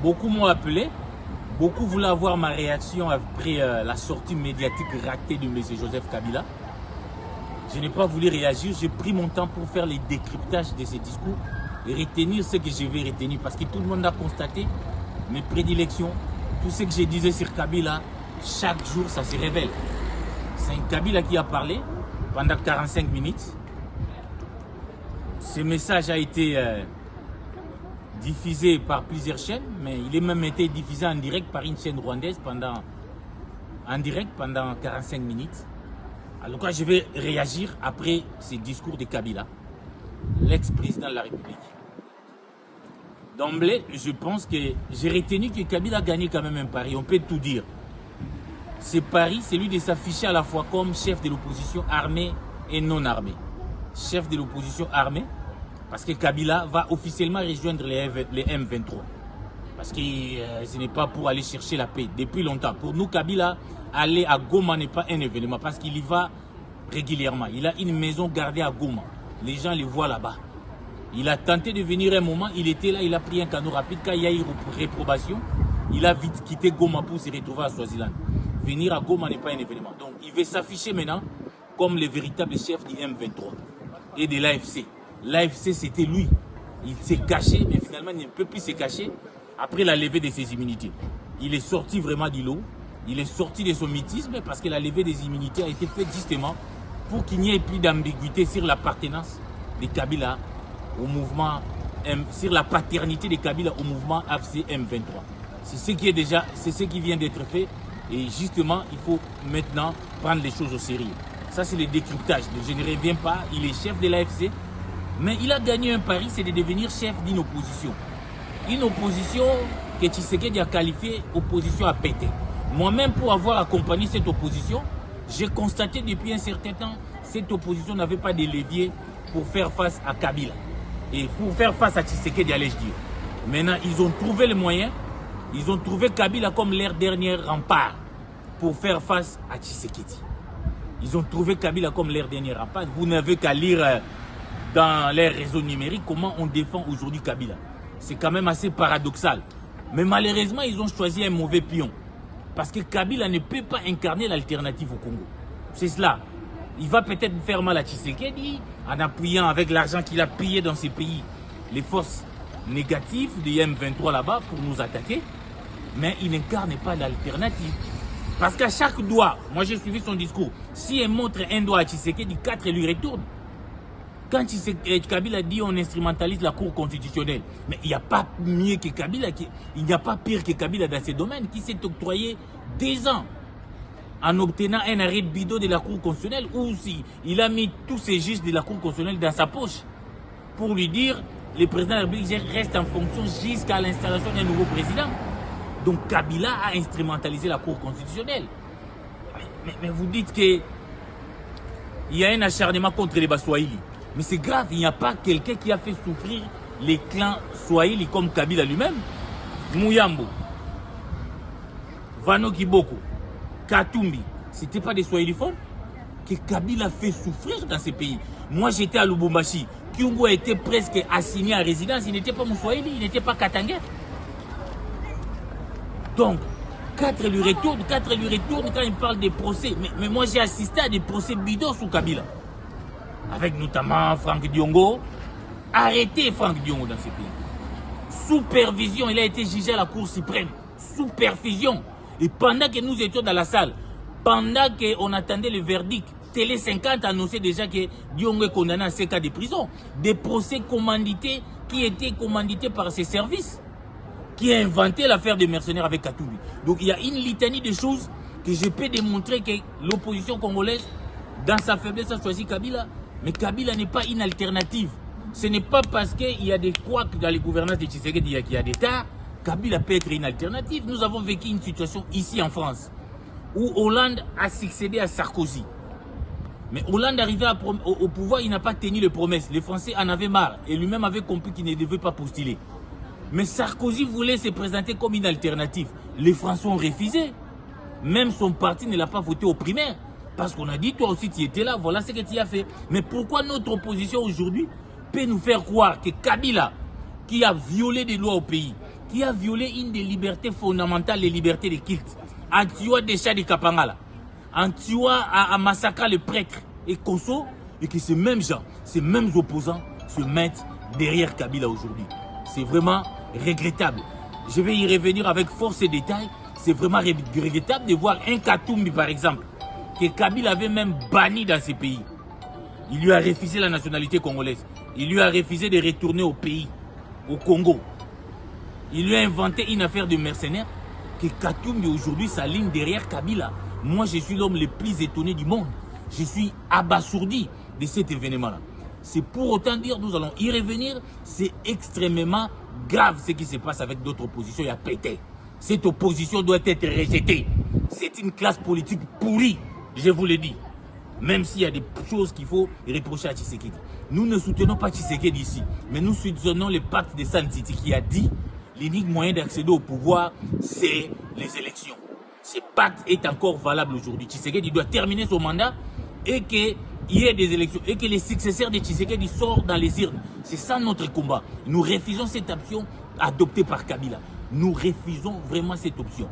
Beaucoup m'ont appelé. Beaucoup voulaient avoir ma réaction après la sortie médiatique ratée de M. Joseph Kabila. Je n'ai pas voulu réagir. J'ai pris mon temps pour faire les décryptages de ces discours et retenir ce que je vais retenir. Parce que tout le monde a constaté mes prédilections. Tout ce que je disais sur Kabila, chaque jour, ça se révèle. C'est un Kabila qui a parlé pendant 45 minutes. Ce message a été diffusé par plusieurs chaînes, mais il est même été diffusé en direct par une chaîne rwandaise pendant 45 minutes. Alors je vais réagir après ce discours de Kabila, l'ex-président de la République. D'emblée, je pense que j'ai retenu que Kabila a gagné quand même un pari, on peut tout dire. Ce pari, c'est lui de s'afficher à la fois comme chef de l'opposition armée et non armée. Chef de l'opposition armée, parce que Kabila va officiellement rejoindre les M23. Parce que ce n'est pas pour aller chercher la paix depuis longtemps. Pour nous, Kabila, aller à Goma n'est pas un événement parce qu'il y va régulièrement. Il a une maison gardée à Goma. Les gens le voient là-bas. Il a tenté de venir un moment, il était là, il a pris un canot rapide. Quand il y a eu réprobation, il a vite quitté Goma pour se retrouver à Swaziland. Venir à Goma n'est pas un événement. Donc il veut s'afficher maintenant comme le véritable chef du M23 et de l'AFC. L'AFC, c'était lui. Il s'est caché, mais finalement, il ne peut plus se cacher après la levée de ses immunités. Il est sorti vraiment du lot. Il est sorti de son mythisme parce que la levée des immunités a été faite justement pour qu'il n'y ait plus d'ambiguïté sur l'appartenance de Kabila au mouvement, sur la paternité de Kabila au mouvement AFC M23. C'est ce qui est déjà, c'est ce qui vient d'être fait. Et justement, il faut maintenant prendre les choses au sérieux. Ça, c'est le décryptage. Je ne reviens pas. Il est chef de l'AFC. Mais il a gagné un pari, c'est de devenir chef d'une opposition. Une opposition que Tshisekedi a qualifiée opposition à péter. Moi-même, pour avoir accompagné cette opposition, j'ai constaté depuis un certain temps que cette opposition n'avait pas de levier pour faire face à Kabila. Et pour faire face à Tshisekedi, allais-je dire. Maintenant, ils ont trouvé le moyen. Ils ont trouvé Kabila comme leur dernier rempart pour faire face à Tshisekedi. Ils ont trouvé Kabila comme leur dernier rempart. Vous n'avez qu'à lire dans les réseaux numériques comment on défend aujourd'hui Kabila. C'est quand même assez paradoxal. Mais malheureusement, ils ont choisi un mauvais pion. Parce que Kabila ne peut pas incarner l'alternative au Congo. C'est cela. Il va peut-être faire mal à Tshisekedi en appuyant avec l'argent qu'il a payé dans ces pays les forces négatives du M23 là-bas pour nous attaquer. Mais il n'incarne pas l'alternative. Parce qu'à chaque doigt, moi j'ai suivi son discours, si elle montre un doigt à Tshisekedi, 4 lui retournent. Quand Kabila dit on instrumentalise la Cour constitutionnelle, mais il n'y a pas mieux que Kabila, il n'y a pas pire que Kabila dans ces domaines, qui s'est octroyé 2 ans en obtenant un arrêt bidon de la Cour constitutionnelle, ou si il a mis tous ces juges de la Cour constitutionnelle dans sa poche pour lui dire le président de la République reste en fonction jusqu'à l'installation d'un nouveau président. Donc Kabila a instrumentalisé la Cour constitutionnelle. Mais vous dites qu'il y a un acharnement contre les Baswahili. Mais c'est grave, il n'y a pas quelqu'un qui a fait souffrir les clans Swahili comme Kabila lui-même. Muyambo, Vano Kiboko, Katumbi, ce n'était pas des Swahiliphones que Kabila fait souffrir dans ces pays. Moi j'étais à Lubumbashi, Kyungo était presque assigné à résidence, il n'était pas Mousswahili, il n'était pas Katangais. Donc, 4 lui retournent quand il parle des procès. Mais moi j'ai assisté à des procès bidons sous Kabila. Avec notamment Franck Diongo. Arrêtez Franck Diongo dans ces pays. Sous pervision, il a été jugé à la Cour suprême. Sous perfusion. Et pendant que nous étions dans la salle, pendant qu'on attendait le verdict, Télé 50 annonçait déjà que Diongo est condamné à 5 ans de prison. Des procès commandités qui étaient commandités par ses services, qui a inventé l'affaire des mercenaires avec Katumbi. Donc il y a une litanie de choses que je peux démontrer que l'opposition congolaise, dans sa faiblesse, a choisi Kabila. Mais Kabila n'est pas une alternative. Ce n'est pas parce qu'il y a des couacs dans les gouvernements de Tshisekedi qu'il y a des tas. Kabila peut être une alternative. Nous avons vécu une situation ici en France où Hollande a succédé à Sarkozy. Mais Hollande arrivé au pouvoir, il n'a pas tenu les promesses. Les Français en avaient marre et lui-même avait compris qu'il ne devait pas postuler. Mais Sarkozy voulait se présenter comme une alternative. Les Français ont refusé. Même son parti ne l'a pas voté aux primaires. Parce qu'on a dit, toi aussi tu étais là, voilà ce que tu as fait. Mais pourquoi notre opposition aujourd'hui peut nous faire croire que Kabila, qui a violé des lois au pays, qui a violé une des libertés fondamentales, les libertés de culte, en tuant des chats de Kapangala, en tuant, à massacrer les prêtres et Kosso, et que ces mêmes gens, ces mêmes opposants se mettent derrière Kabila aujourd'hui. C'est vraiment regrettable. Je vais y revenir avec force et détails. C'est vraiment regrettable de voir un Katumbi, par exemple, que Kabila avait même banni dans ces pays. Il lui a refusé la nationalité congolaise. Il lui a refusé de retourner au pays, au Congo. Il lui a inventé une affaire de mercenaires que Katumbi aujourd'hui s'aligne derrière Kabila. Moi, je suis l'homme le plus étonné du monde. Je suis abasourdi de cet événement-là. C'est pour autant dire, nous allons y revenir, c'est extrêmement grave ce qui se passe avec d'autres oppositions. Il y a pété. Cette opposition doit être rejetée. C'est une classe politique pourrie, je vous le dis. Même s'il y a des choses qu'il faut reprocher à Tshisekedi. Nous ne soutenons pas Tshisekedi ici, mais nous soutenons le pacte de Sun City qui a dit l'unique moyen d'accéder au pouvoir, c'est les élections. Ce pacte est encore valable aujourd'hui. Tshisekedi doit terminer son mandat et qu'il y ait des élections et que les successeurs de Tshisekedi sortent dans les urnes. C'est ça notre combat. Nous refusons cette option adoptée par Kabila. Nous refusons vraiment cette option.